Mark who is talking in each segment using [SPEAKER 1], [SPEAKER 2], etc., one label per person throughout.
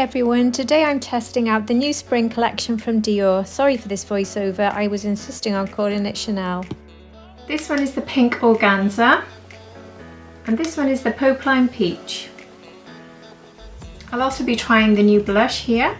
[SPEAKER 1] everyone, today I'm testing out the new spring collection from Dior. Sorry for this voiceover, I was insisting on calling it Chanel. This one is the Pink Organza and this one is the Popeline Peach. I'll also be trying the new blush here.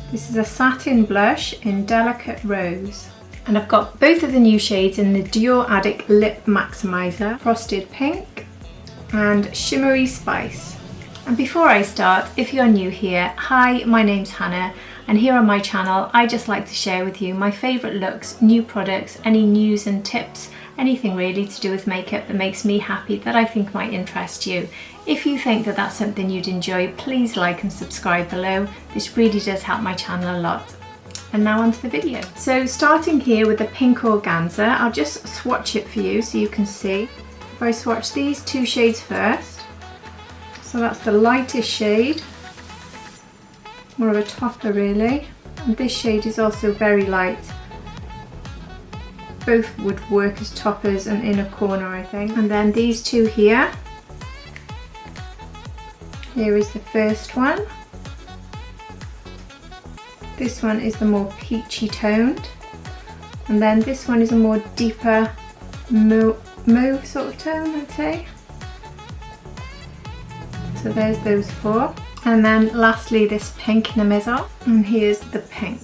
[SPEAKER 1] This is a satin blush in Delicate Rose. And I've got both of the new shades in the DIOR ADDICT Lip Maximizer, Frosted Pink and Shimmery Spice. And before I start, if you're new here, hi, my name's Hannah, and here on my channel I just like to share with you my favourite looks, new products, any news and tips, anything really to do with makeup that makes me happy that I think might interest you. If you think that that's something you'd enjoy, please like and subscribe below. This really does help my channel a lot. And now onto the video. So starting here with the Pink Organza, I'll just swatch it for you so you can see. If I swatch these two shades first, so that's the lightest shade, more of a topper really, and this shade is also very light. Both would work as toppers and inner corner, I think. And then these two here. Here is the first one. This one is the more peachy toned, and then this one is a more deeper mauve sort of tone, I'd say. So there's those four. And then lastly this pink in the middle, and here's the pink.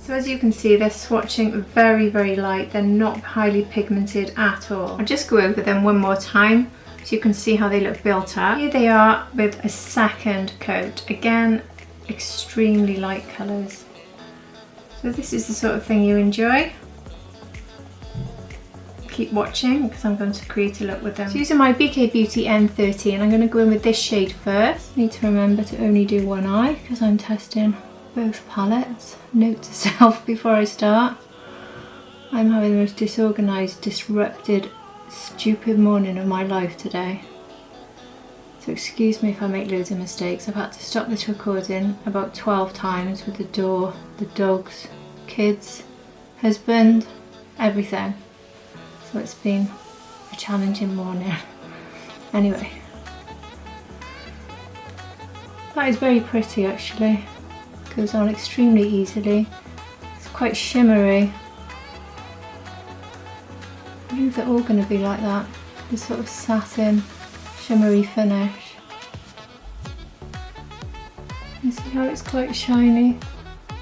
[SPEAKER 1] So as you can see, they're swatching very, very light. They're not highly pigmented at all. I'll just go over them one more time so you can see how they look built up. Here they are with a second coat. Again, extremely light colours. So this is the sort of thing you enjoy. Keep watching because I'm going to create a look with them. So using my BK Beauty N13, I'm going to go in with this shade first. Need to remember to only do one eye because I'm testing both palettes. Note to self before I start. I'm having the most disorganised, disrupted, stupid morning of my life today. So excuse me if I make loads of mistakes. I've had to stop this recording about 12 times with the door, the dogs, kids, husband, everything. So it's been a challenging morning. Anyway, that is very pretty actually. Goes on extremely easily. It's quite shimmery. I believe they're all going to be like that. This sort of satin, shimmery finish. You see how it's quite shiny?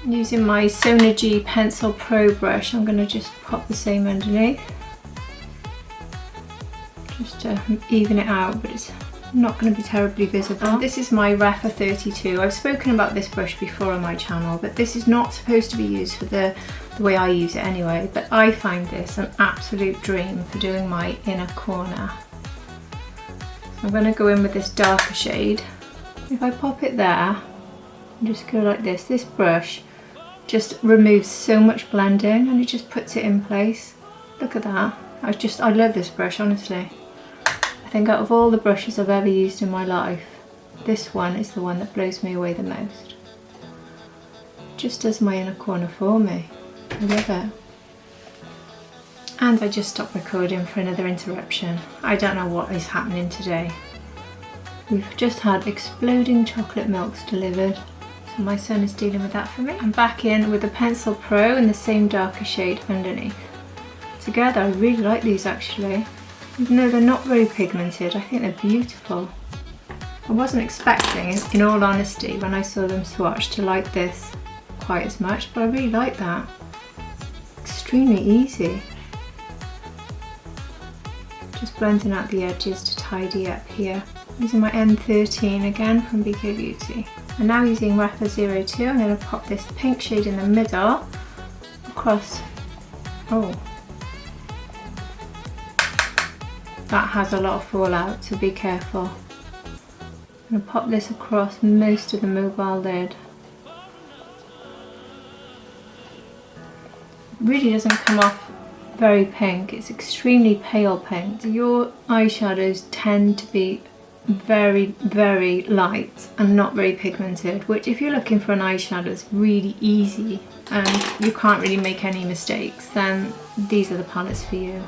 [SPEAKER 1] Using my Sonergy Pencil Pro brush, I'm going to just pop the same underneath. Just to even it out, but it's not going to be terribly visible. And this is my Refa 32. I've spoken about this brush before on my channel, but this is not supposed to be used for the way I use it anyway, but I find this an absolute dream for doing my inner corner. So I'm going to go in with this darker shade. If I pop it there and just go like this, this brush just removes so much blending and it just puts it in place. Look at that. I love this brush, honestly. I think out of all the brushes I've ever used in my life, this one is the one that blows me away the most. Just does my inner corner for me. I love it. And I just stopped recording for another interruption. I don't know what is happening today. We've just had exploding chocolate milks delivered, so my son is dealing with that for me. I'm back in with the Pencil Pro in the same darker shade underneath. Together I really like these actually. Even though they're not very pigmented, I think they're beautiful. I wasn't expecting, in all honesty, when I saw them swatched to like this quite as much, but I really like that. Extremely easy. Just blending out the edges to tidy up here. Using my N13 again from BK Beauty. And now using Refa 02, I'm going to pop this pink shade in the middle across. Oh. That has a lot of fallout, so be careful. I'm going to pop this across most of the mobile lid. It really doesn't come off very pink, it's extremely pale pink. Your eyeshadows tend to be very, very light and not very pigmented, which if you're looking for an eyeshadow that's really easy and you can't really make any mistakes, then these are the palettes for you.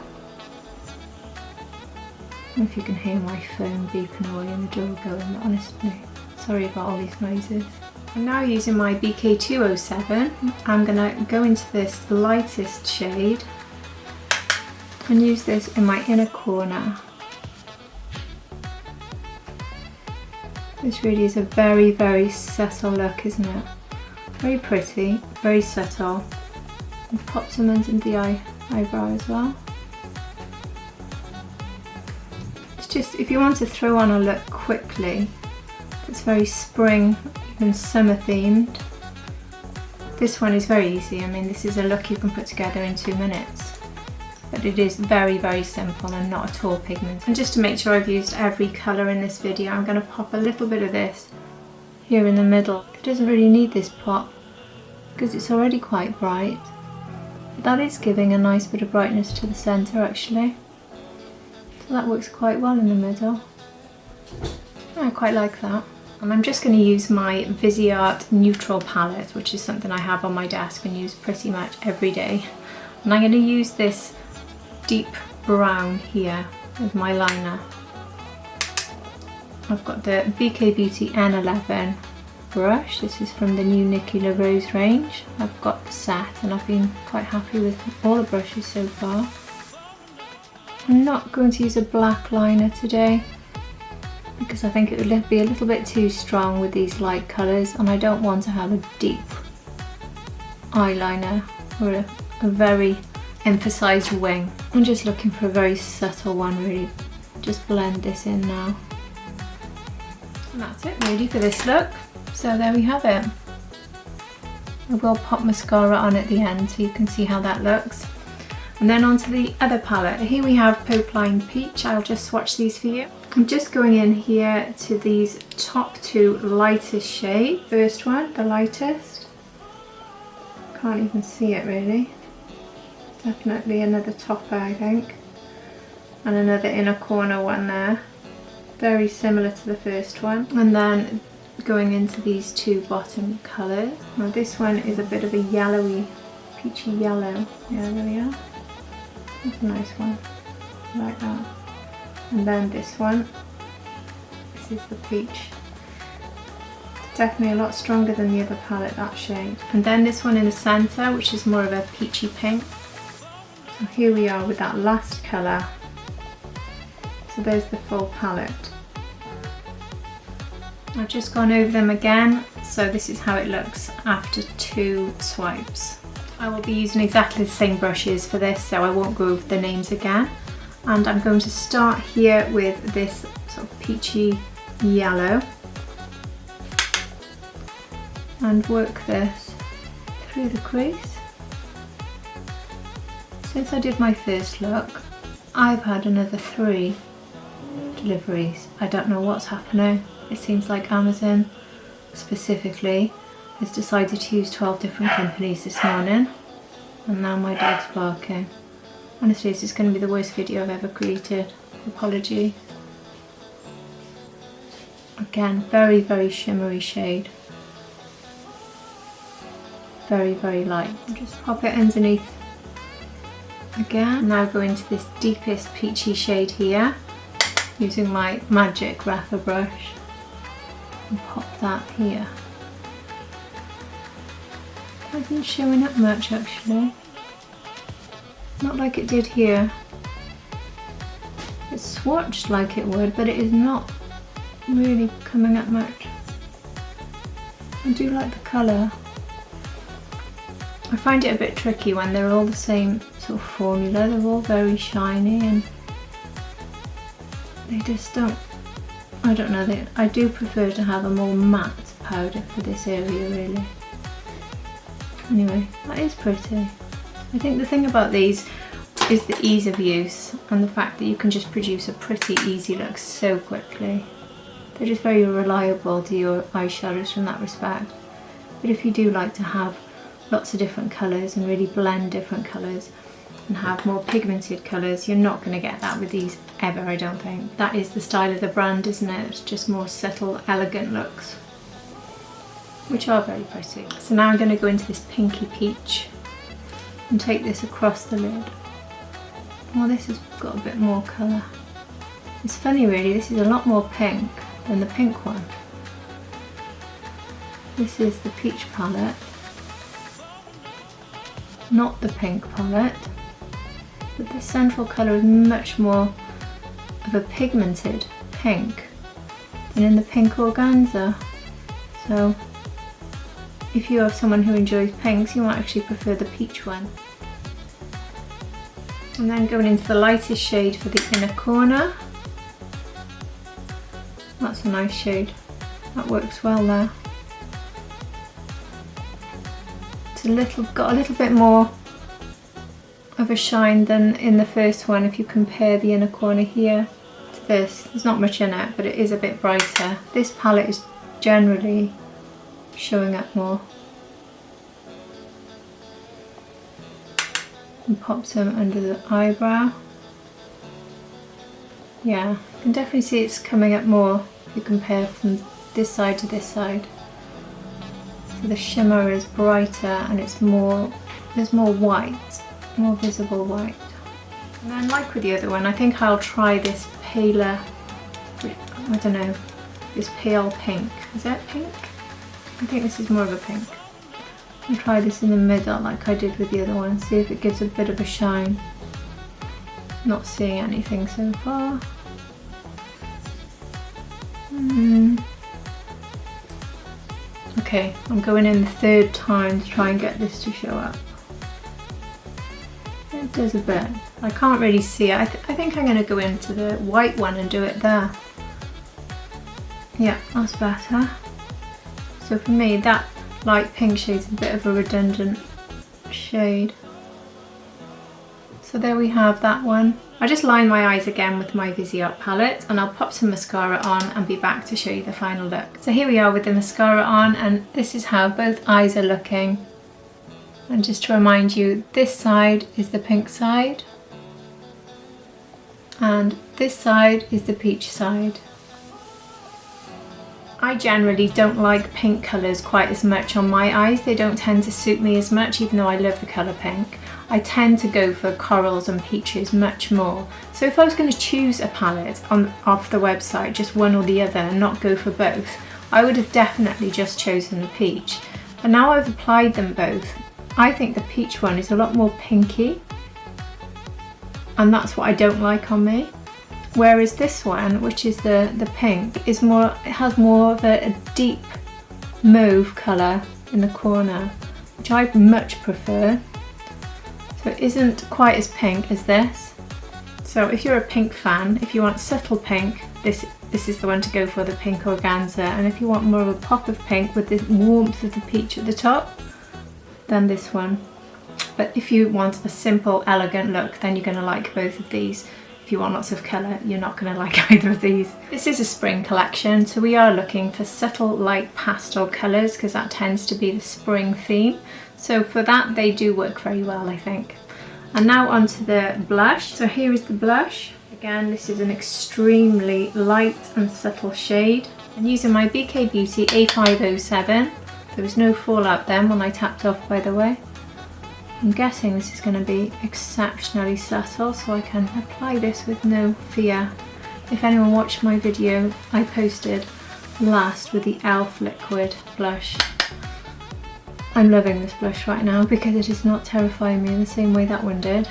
[SPEAKER 1] I don't know if you can hear my phone beeping away and the door going, but honestly, Sorry about all these noises. I'm now using my BK207. I'm gonna go into this lightest shade and use this in my inner corner. This really is a very, very subtle look, isn't it? Very pretty, very subtle. And pop some under the eyebrow as well. It's just, if you want to throw on a look quickly, it's very spring, even summer themed. This one is very easy. I mean, this is a look you can put together in 2 minutes. But it is very, very simple and not at all pigmented. And just to make sure I've used every colour in this video, I'm going to pop a little bit of this here in the middle. It doesn't really need this pop because it's already quite bright. But that is giving a nice bit of brightness to the centre actually. So that works quite well in the middle. I quite like that. And I'm just going to use my Viseart neutral palette, which is something I have on my desk and use pretty much every day. And I'm going to use this deep brown here as my liner. I've got the BK Beauty N11 brush. This is from the new Nikki La Rose range. I've got the set and I've been quite happy with all the brushes so far. I'm not going to use a black liner today because I think it would be a little bit too strong with these light colours, and I don't want to have a deep eyeliner or a very emphasised wing. I'm just looking for a very subtle one really. Just blend this in now. And that's it really for this look. So there we have it. I will pop mascara on at the end so you can see how that looks. And then onto the other palette. Here we have Popeline Peach. I'll just swatch these for you. I'm just going in here to these top 2 lightest shades. First one, the lightest. Can't even see it really. Definitely another topper I think. And another inner corner one there. Very similar to the first one. And then going into these 2 bottom colours. Now this one is a bit of a yellowy, peachy yellow. Yeah, there we are. That's a nice one. I like that. And then this one. This is the peach. Definitely a lot stronger than the other palette, that shade. And then this one in the centre, which is more of a peachy pink. So here we are with that last colour. So there's the full palette. I've just gone over them again, so this is how it looks after 2 swipes. I will be using exactly the same brushes for this, so I won't go over the names again. And I'm going to start here with this sort of peachy yellow and work this through the crease. Since I did my first look, I've had another 3 deliveries. I don't know what's happening. It seems like Amazon specifically has decided to use 12 different companies this morning, and now my dog's barking. Honestly, this is going to be the worst video I've ever created. Apology. Again, very, very shimmery shade. Very, very light. Just pop it underneath again. Now go into this deepest peachy shade here using my magic wrapper brush and pop that here. It isn't showing up much actually. Not like it did here. It's swatched like it would, but it is not really coming up much. I do like the colour. I find it a bit tricky when they're all the same sort of formula. They're all very shiny and they just don't, I don't know, I do prefer to have a more matte powder for this area really. Anyway, that is pretty. I think the thing about these is the ease of use and the fact that you can just produce a pretty easy look so quickly. They're just very reliable DIOR eyeshadows from that respect. But if you do like to have lots of different colours and really blend different colours and have more pigmented colours, you're not going to get that with these ever, I don't think. That is the style of the brand, isn't it? It's just more subtle, elegant looks, which are very pretty. So now I'm going to go into this pinky peach and take this across the lid. Well, this has got a bit more colour. It's funny really, this is a lot more pink than the pink one. This is the peach palette, not the pink palette, but the central colour is much more of a pigmented pink than in the Pink Organza. So if you are someone who enjoys pinks, you might actually prefer the peach one. And then going into the lightest shade for the inner corner. That's a nice shade. That works well there. It's got a little bit more of a shine than in the first one if you compare the inner corner here to this. There's not much in it, but it is a bit brighter. This palette is generally showing up more. And pop some under the eyebrow. Yeah, you can definitely see it's coming up more if you compare from this side to this side. So the shimmer is brighter and it's more, there's more white, more visible white. And then like with the other one, I think I'll try this paler, I don't know, this pale pink. Is that pink? I think this is more of a pink. I'll try this in the middle like I did with the other one, see if it gives a bit of a shine. Not seeing anything so far. Okay, I'm going in the third time to try and get this to show up. It does a bit. I can't really see it. I think I'm going to go into the white one and do it there. Yeah, that's better. So for me, that light pink shade's a bit of a redundant shade. So there we have that one. I just line my eyes again with my Viseart palette and I'll pop some mascara on and be back to show you the final look. So here we are with the mascara on, and this is how both eyes are looking. And just to remind you, this side is the pink side and this side is the peach side. I generally don't like pink colours quite as much on my eyes. They don't tend to suit me as much, even though I love the colour pink. I tend to go for corals and peaches much more. So if I was going to choose a palette off the website, just one or the other, and not go for both, I would have definitely just chosen the peach. But now I've applied them both, I think the peach one is a lot more pinky, and that's what I don't like on me. Whereas this one, which is the pink, is more, it has more of a deep mauve colour in the corner, which I much prefer. So it isn't quite as pink as this. So if you're a pink fan, if you want subtle pink, this is the one to go for, the Pink Organza. And if you want more of a pop of pink with the warmth of the peach at the top, then this one. But if you want a simple, elegant look, then you're going to like both of these. If you want lots of colour, you're not going to like either of these. This is a spring collection, so we are looking for subtle light pastel colours because that tends to be the spring theme. So for that, they do work very well, I think. And now onto the blush. So here is the blush. Again, this is an extremely light and subtle shade. I'm using my BK Beauty A507. There was no fallout then when I tapped off, by the way. I'm guessing this is going to be exceptionally subtle, so I can apply this with no fear. If anyone watched my video I posted last with the e.l.f. liquid blush, I'm loving this blush right now because it is not terrifying me in the same way that one did.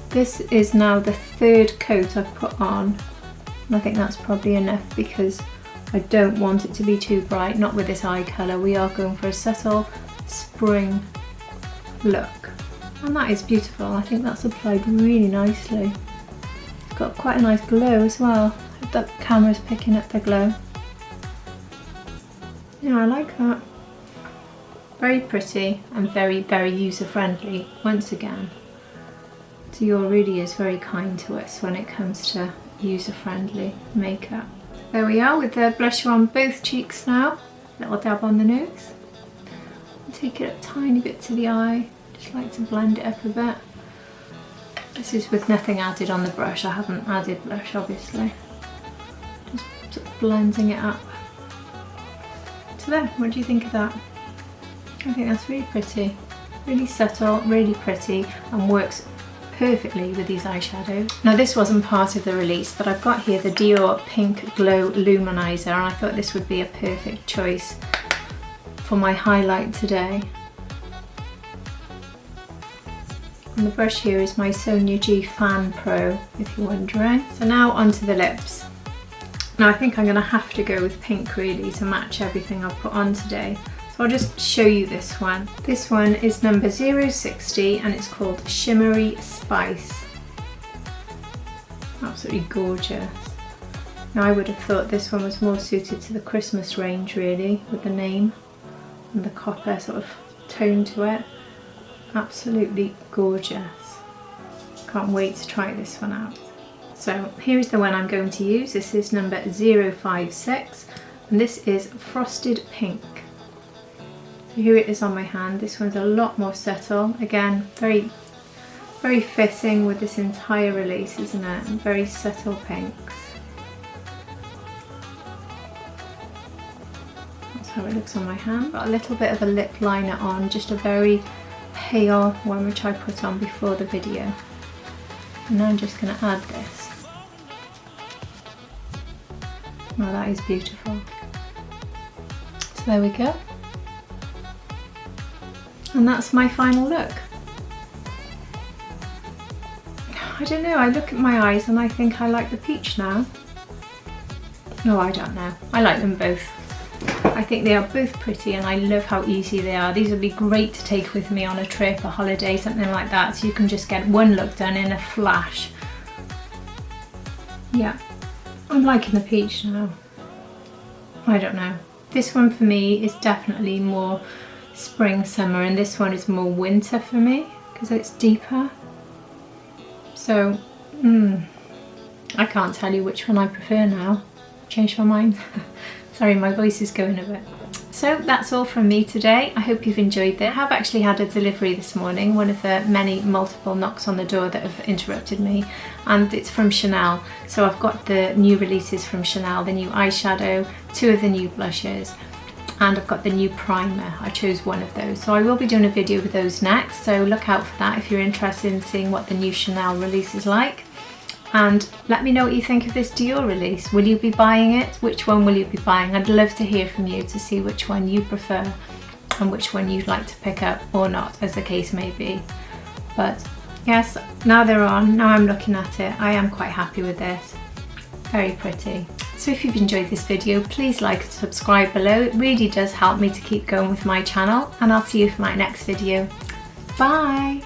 [SPEAKER 1] This is now the third coat I've put on, and I think that's probably enough because I don't want it to be too bright, not with this eye colour. We are going for a subtle spring look, and that is beautiful. I think that's applied really nicely. It's got quite a nice glow as well. I hope that camera's picking up the glow. Yeah, I like that. Very pretty and very, very user-friendly. Once again, DIOR really is very kind to us when it comes to user-friendly makeup. There we are with the blusher on both cheeks now. Little dab on the nose. Take it a tiny bit to the eye, just like to blend it up a bit. This is with nothing added on the brush. I haven't added blush, obviously. Just sort of blending it up. So there, what do you think of that? I think that's really pretty. Really subtle, really pretty, and works perfectly with these eyeshadows. Now this wasn't part of the release, but I've got here the Dior Pink Glow Luminizer, and I thought this would be a perfect choice for my highlight today. And the brush here is my Sonia G Fan Pro, if you're wondering. So now onto the lips. Now I think I'm going to have to go with pink really to match everything I've put on today. So I'll just show you this one. This one is number 060 and it's called Shimmery Spice. Absolutely gorgeous. Now I would have thought this one was more suited to the Christmas range really, with the name and the copper sort of tone to it. Absolutely gorgeous. Can't wait to try this one out. So here is the one I'm going to use. This is number 056 and this is Frosted Pink. So here it is on my hand. This one's a lot more subtle. Again, very fitting with this entire release, isn't it? Very subtle pinks. That's how it looks on my hand. Got a little bit of a lip liner on, just a very pale one which I put on before the video. And now I'm just going to add this. Oh, that is beautiful. So there we go. And that's my final look. I don't know, I look at my eyes and I think I like the peach now. No, I don't know. I like them both. I think they are both pretty and I love how easy they are. These would be great to take with me on a trip, a holiday, something like that, so you can just get one look done in a flash. Yeah, I'm liking the peach now. I don't know. This one for me is definitely more spring, summer, and this one is more winter for me because it's deeper. So, I can't tell you which one I prefer now. Changed my mind. Sorry, my voice is going a bit. So that's all from me today. I hope you've enjoyed this. I have actually had a delivery this morning, one of the many multiple knocks on the door that have interrupted me, and it's from Chanel. So I've got the new releases from Chanel, the new eyeshadow, 2 of the new blushes, and I've got the new primer. I chose one of those. So I will be doing a video with those next, so look out for that if you're interested in seeing what the new Chanel release is like. And let me know what you think of this Dior release. Will you be buying it? Which one will you be buying? I'd love to hear from you to see which one you prefer and which one you'd like to pick up or not, as the case may be. But yes, now they're on, now I'm looking at it, I am quite happy with this. Very pretty. So if you've enjoyed this video, please like and subscribe below. It really does help me to keep going with my channel, and I'll see you for my next video. Bye!